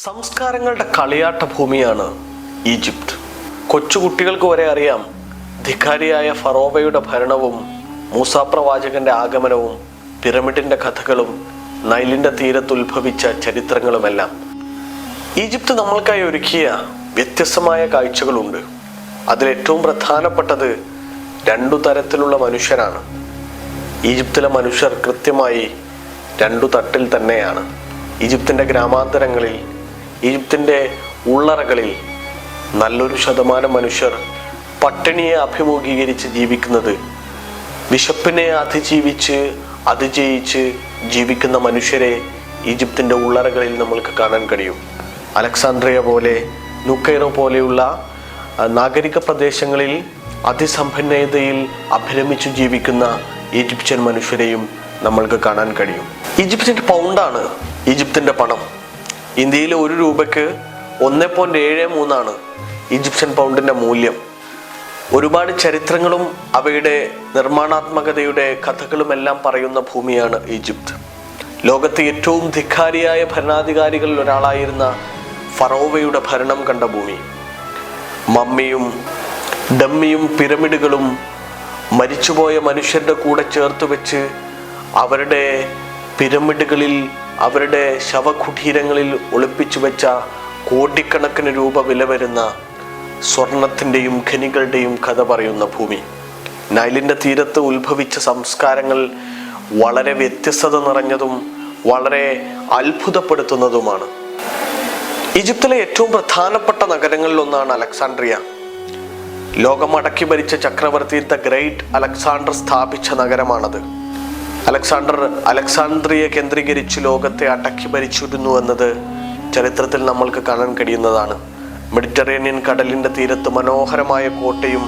സംസ്കാരങ്ങളുടെ കളിയാട്ട ഭൂമിയാണ് ഈജിപ്ത്. കൊച്ചുകുട്ടികൾക്ക് വരെ അറിയാം ധിക്കാരിയായ ഫറോവയുടെ ഭരണവും മൂസാ പ്രവാചകന്റെ ആഗമനവും പിരമിഡിന്റെ കഥകളും നൈലിന്റെ തീരത്ത് ഉത്ഭവിച്ച ചരിത്രങ്ങളുമെല്ലാം. ഈജിപ്ത് നമ്മൾക്കായി ഒരുക്കിയ വ്യത്യസ്തമായ കാഴ്ചകളുണ്ട്. അതിലേറ്റവും പ്രധാനപ്പെട്ടത് രണ്ടു തരത്തിലുള്ള മനുഷ്യരാണ്. ഈജിപ്തിലെ മനുഷ്യർ കൃത്യമായി രണ്ടു തട്ടിൽ തന്നെയാണ്. ഈജിപ്തിൻ്റെ ഗ്രാമാന്തരങ്ങളിൽ, ഈജിപ്തിൻ്റെ ഉള്ളറകളിൽ നല്ലൊരു ശതമാനം മനുഷ്യർ പട്ടിണിയെ അഭിമുഖീകരിച്ച് ജീവിക്കുന്നത്, വിശപ്പിനെ അതിജയിച്ച് ജീവിക്കുന്ന മനുഷ്യരെ ഈജിപ്തിൻ്റെ ഉള്ളറകളിൽ നമ്മൾക്ക് കാണാൻ കഴിയും. അലക്സാൻഡ്രിയ പോലെ, നുക്കൈറോ പോലെയുള്ള നാഗരിക പ്രദേശങ്ങളിൽ അതിസമ്പന്നതയിൽ അഭിരമിച്ചു ജീവിക്കുന്ന ഈജിപ്ഷ്യൻ മനുഷ്യരെയും നമ്മൾക്ക് കാണാൻ കഴിയും. ഈജിപ്തിൻ്റെ പൗണ്ടാണ് ഈജിപ്തിൻ്റെ പണം. ഇന്ത്യയിലെ ഒരു രൂപയ്ക്ക് 1.73 ഈജിപ്ഷ്യൻ പൗണ്ടിൻ്റെ മൂല്യം. ഒരുപാട് ചരിത്രങ്ങളും അവയുടെ നിർമ്മാണാത്മകതയുടെ കഥകളുമെല്ലാം പറയുന്ന ഭൂമിയാണ് ഈജിപ്ത്. ലോകത്തെ ഏറ്റവും ധിക്കാരിയായ ഭരണാധികാരികളിൽ ഒരാളായിരുന്ന ഫറോവയുടെ ഭരണം കണ്ട ഭൂമി. മമ്മിയും ഡമ്മിയും പിരമിഡുകളും മരിച്ചുപോയ മനുഷ്യരുടെ കൂടെ ചേർത്ത് വെച്ച് അവരുടെ പിരമിഡുകളിൽ, അവരുടെ ശവകുടീരങ്ങളിൽ ഒളിപ്പിച്ചു വെച്ച കോടിക്കണക്കിന് രൂപ വില വരുന്ന സ്വർണത്തിൻ്റെയും ഖനികളുടെയും കഥ പറയുന്ന ഭൂമി. നൈലിൻ്റെ തീരത്ത് ഉത്ഭവിച്ച സംസ്കാരങ്ങൾ വളരെ വ്യത്യസ്തത നിറഞ്ഞതും വളരെ അത്ഭുതപ്പെടുത്തുന്നതുമാണ്. ഈജിപ്തിലെ ഏറ്റവും പ്രധാനപ്പെട്ട നഗരങ്ങളിൽ ഒന്നാണ് അലക്സാൻഡ്രിയ. ലോകം അടക്കി ഭരിച്ച ചക്രവർത്തി ദ ഗ്രേറ്റ് അലക്സാണ്ടർ സ്ഥാപിച്ച നഗരമാണത്. അലക്സാൻഡ്രിയ കേന്ദ്രീകരിച്ച് ലോകത്തെ അടക്കി ഭരിച്ചിരുന്നു എന്നത് ചരിത്രത്തിൽ നമ്മൾക്ക് കാണാൻ കഴിയുന്നതാണ്. മെഡിറ്ററേനിയൻ കടലിൻ്റെ തീരത്ത് മനോഹരമായ കോട്ടയും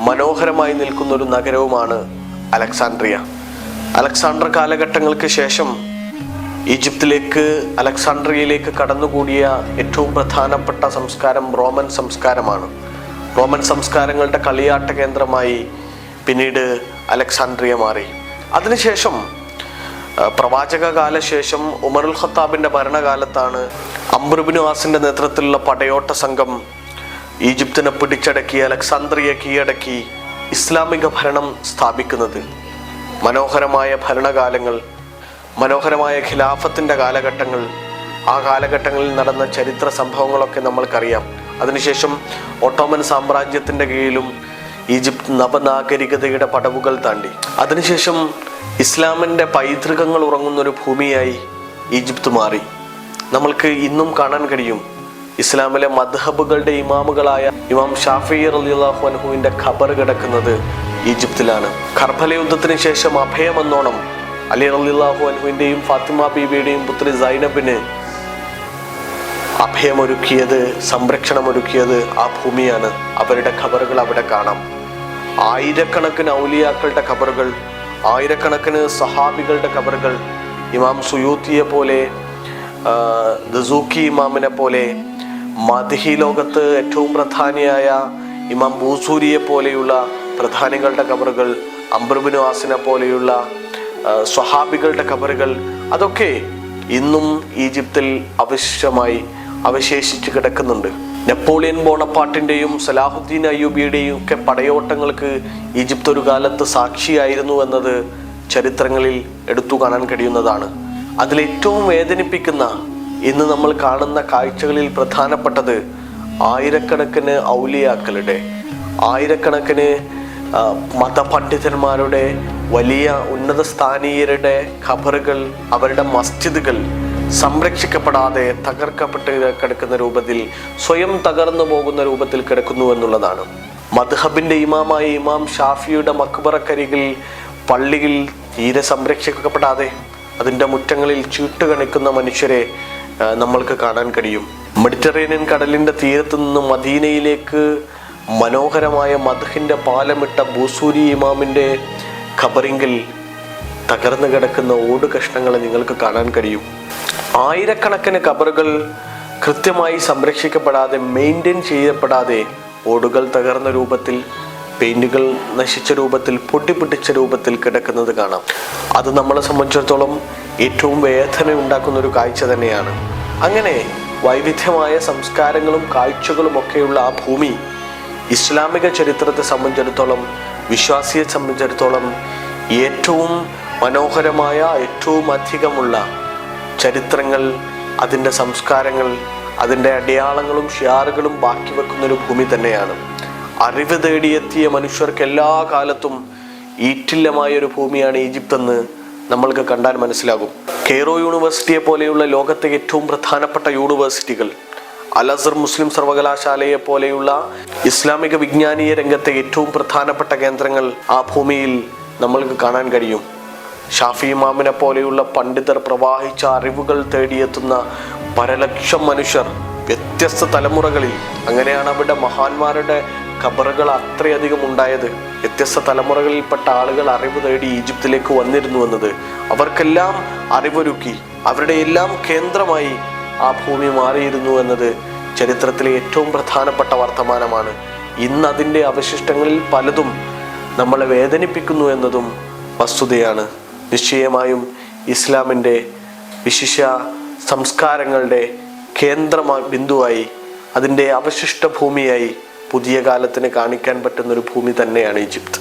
മനോഹരമായി നിൽക്കുന്ന ഒരു നഗരവുമാണ് അലക്സാൻഡ്രിയ. അലക്സാണ്ടർ കാലഘട്ടങ്ങൾക്ക് ശേഷം അലക്സാൻഡ്രിയയിലേക്ക് കടന്നുകൂടിയ ഏറ്റവും പ്രധാനപ്പെട്ട സംസ്കാരം റോമൻ സംസ്കാരമാണ്. റോമൻ സംസ്കാരങ്ങളുടെ കളിയാട്ട കേന്ദ്രമായി പിന്നീട് അലക്സാൻഡ്രിയ മാറി. അതിനുശേഷം പ്രവാചക കാലശേഷം ഉമറുൽ ഖത്താബിൻ്റെ ഭരണകാലത്താണ് അംർ ഇബ്നു ആസിൻ്റെ നേതൃത്വത്തിലുള്ള പടയോട്ട സംഘം ഈജിപ്തിനെ പിടിച്ചടക്കി അലക്സാൻഡ്രിയ കീഴടക്കി ഇസ്ലാമിക ഭരണം സ്ഥാപിക്കുന്നത്. മനോഹരമായ ഭരണകാലങ്ങൾ, മനോഹരമായ ഖിലാഫത്തിൻ്റെ കാലഘട്ടങ്ങൾ, ആ കാലഘട്ടങ്ങളിൽ നടന്ന ചരിത്ര സംഭവങ്ങളൊക്കെ നമ്മൾക്കറിയാം. അതിനുശേഷം ഒട്ടോമൻ സാമ്രാജ്യത്തിൻ്റെ കീഴിലും ഈജിപ്ത് നവനാഗരികതയുടെ പടവുകൾ താണ്ടി. അതിനുശേഷം ഇസ്ലാമിൻ്റെ പൈതൃകങ്ങൾ ഉറങ്ങുന്നൊരു ഭൂമിയായി ഈജിപ്ത് മാറി. നമ്മൾക്ക് ഇന്നും കാണാൻ കഴിയും ഇസ്ലാമിലെ മദ്ഹബുകളുടെ ഇമാമുകളായ ഇമാം ഷാഫി റളിയല്ലാഹു അൻഹുവിൻ്റെ ഖബർ കിടക്കുന്നത് ഈജിപ്തിലാണ്. കർബല യുദ്ധത്തിന് ശേഷം അഭയമെന്നോണം അലി റളിയല്ലാഹു അൻഹുവിൻ്റെയും ഫാത്തിമ ബീവിയുടെയും പുത്രി സൈനബിന് അഭയമൊരുക്കിയത്, സംരക്ഷണമൊരുക്കിയത് ആ ഭൂമിയാണ്. അവരുടെ ഖബറുകൾ അവിടെ കാണാം. ആയിരക്കണക്കിന് ഔലിയാക്കളുടെ ഖബറുകൾ, ആയിരക്കണക്കിന് സഹാബികളുടെ ഖബറുകൾ, ഇമാം സുയൂത്തിയെ പോലെ, ദസൂക്കി ഇമാമിനെ പോലെ, മദ്ഹി ലോകത്ത് ഏറ്റവും പ്രധാനിയായ ഇമാം ബൂസൂരിയെ പോലെയുള്ള പ്രധാനികളുടെ ഖബറുകൾ, അംർ ഇബ്നു ആസിനെ പോലെയുള്ള സ്വഹാബികളുടെ ഖബറുകൾ, അതൊക്കെ ഇന്നും ഈജിപ്തിൽ അവശേഷിച്ച് കിടക്കുന്നുണ്ട്. നെപ്പോളിയൻ ബോണപ്പാർട്ടിൻ്റെയും സലാഹുദ്ദീൻ അയ്യൂബിയുടെയും ഒക്കെ പടയോട്ടങ്ങൾക്ക് ഈജിപ്ത് ഒരു കാലത്ത് സാക്ഷിയായിരുന്നു എന്നത് ചരിത്രങ്ങളിൽ എടുത്തു കാണാൻ കഴിയുന്നതാണ്. അതിലേറ്റവും വേദനിപ്പിക്കുന്ന ഇന്ന് നമ്മൾ കാണുന്ന കാഴ്ചകളിൽ പ്രധാനപ്പെട്ടത് ആയിരക്കണക്കിന് ഔലിയാക്കളുടെ, ആയിരക്കണക്കിന് മതപണ്ഡിതന്മാരുടെ, വലിയ ഉന്നത സ്ഥാനീയരുടെ ഖബറുകൾ, അവരുടെ മസ്ജിദുകൾ സംരക്ഷിക്കപ്പെടാതെ തകർക്കപ്പെട്ട് കിടക്കുന്ന രൂപത്തിൽ, സ്വയം തകർന്നു പോകുന്ന രൂപത്തിൽ കിടക്കുന്നു എന്നുള്ളതാണ്. മദ്ഹബിൻ്റെ ഇമാമായ ഇമാം ഷാഫിയുടെ മക്ബറക്കരികിൽ, പള്ളിയിൽ തീരെ സംരക്ഷിക്കപ്പെടാതെ അതിൻ്റെ മുറ്റങ്ങളിൽ ചീട്ടുകണിക്കുന്ന മനുഷ്യരെ നമ്മൾക്ക് കാണാൻ കഴിയും. മെഡിറ്ററേനിയൻ കടലിൻ്റെ തീരത്ത് നിന്ന് മദീനയിലേക്ക് മനോഹരമായ മദ്ഹിൻ്റെ പാലമിട്ട ബൂസൂരി ഇമാമിൻ്റെ ഖബറിങ്കിൽ തകർന്നു കിടക്കുന്ന ഓട് കഷ്ണങ്ങളെ നിങ്ങൾക്ക് കാണാൻ കഴിയും. ആയിരക്കണക്കിന് ഖബറുകൾ കൃത്യമായി സംരക്ഷിക്കപ്പെടാതെ, മെയിൻറ്റെയിൻ ചെയ്യപ്പെടാതെ, ഓടുകൾ തകർന്ന രൂപത്തിൽ, പെയിന്റുകൾ നശിച്ച രൂപത്തിൽ, പൊട്ടിപ്പൊട്ടിച്ച രൂപത്തിൽ കിടക്കുന്നത് കാണാം. അത് നമ്മളെ സംബന്ധിച്ചിടത്തോളം ഏറ്റവും വേദന ഉണ്ടാക്കുന്ന ഒരു കാഴ്ച തന്നെയാണ്. അങ്ങനെ വൈവിധ്യമായ സംസ്കാരങ്ങളും കാഴ്ചകളും ഒക്കെയുള്ള ആ ഭൂമി ഇസ്ലാമിക ചരിത്രത്തെ സംബന്ധിച്ചിടത്തോളം, വിശ്വാസിയെ സംബന്ധിച്ചിടത്തോളം ഏറ്റവും മനോഹരമായ, ഏറ്റവും അധികമുള്ള ചരിത്രങ്ങൾ, അതിൻ്റെ സംസ്കാരങ്ങൾ, അതിൻ്റെ അടയാളങ്ങളും ഷിയാറുകളും ബാക്കി വെക്കുന്നൊരു ഭൂമി തന്നെയാണ്. അറിവ് തേടിയെത്തിയ മനുഷ്യർക്ക് എല്ലാ കാലത്തും ഈറ്റില്ലമായൊരു ഭൂമിയാണ് ഈജിപ്ത് എന്ന് നമ്മൾക്ക് കണ്ടാൽ മനസ്സിലാകും. കെയ്റോ യൂണിവേഴ്സിറ്റിയെ പോലെയുള്ള ലോകത്തെ ഏറ്റവും പ്രധാനപ്പെട്ട യൂണിവേഴ്സിറ്റികൾ, അൽ അസ്ഹർ മുസ്ലിം സർവകലാശാലയെ പോലെയുള്ള ഇസ്ലാമിക വിജ്ഞാനീയ രംഗത്തെ ഏറ്റവും പ്രധാനപ്പെട്ട കേന്ദ്രങ്ങൾ ആ ഭൂമിയിൽ നമ്മൾക്ക് കാണാൻ കഴിയും. ഷാഫി ഇമാമിനെ പോലെയുള്ള പണ്ഡിതർ പ്രവാഹിച്ച അറിവുകൾ തേടിയെത്തുന്ന പരലക്ഷം മനുഷ്യർ വ്യത്യസ്ത തലമുറകളിൽ, അങ്ങനെയാണ് അവിടെ മഹാന്മാരുടെ ഖബറുകൾ അത്രയധികം ഉണ്ടായത്. വ്യത്യസ്ത തലമുറകളിൽപ്പെട്ട ആളുകൾ അറിവ് തേടി ഈജിപ്തിലേക്ക് വന്നിരുന്നു എന്നത്, അവർക്കെല്ലാം അറിവൊരുക്കി അവരുടെ എല്ലാം കേന്ദ്രമായി ആ ഭൂമി മാറിയിരുന്നു എന്നത് ചരിത്രത്തിലെ ഏറ്റവും പ്രധാനപ്പെട്ട വർത്തമാനമാണ്. ഇന്ന് അതിൻ്റെ അവശിഷ്ടങ്ങളിൽ പലതും നമ്മളെ വേദനിപ്പിക്കുന്നു എന്നതും വസ്തുതയാണ്. നിശ്ചയമായും ഇസ്ലാമിൻ്റെ വിശിഷ്യ സംസ്കാരങ്ങളുടെ കേന്ദ്ര ബിന്ദുവായി, അതിൻ്റെ അവശിഷ്ട ഭൂമിയായി പുതിയ കാലത്തിന് കാണിക്കാൻ പറ്റുന്നൊരു ഭൂമി തന്നെയാണ് ഈജിപ്ത്.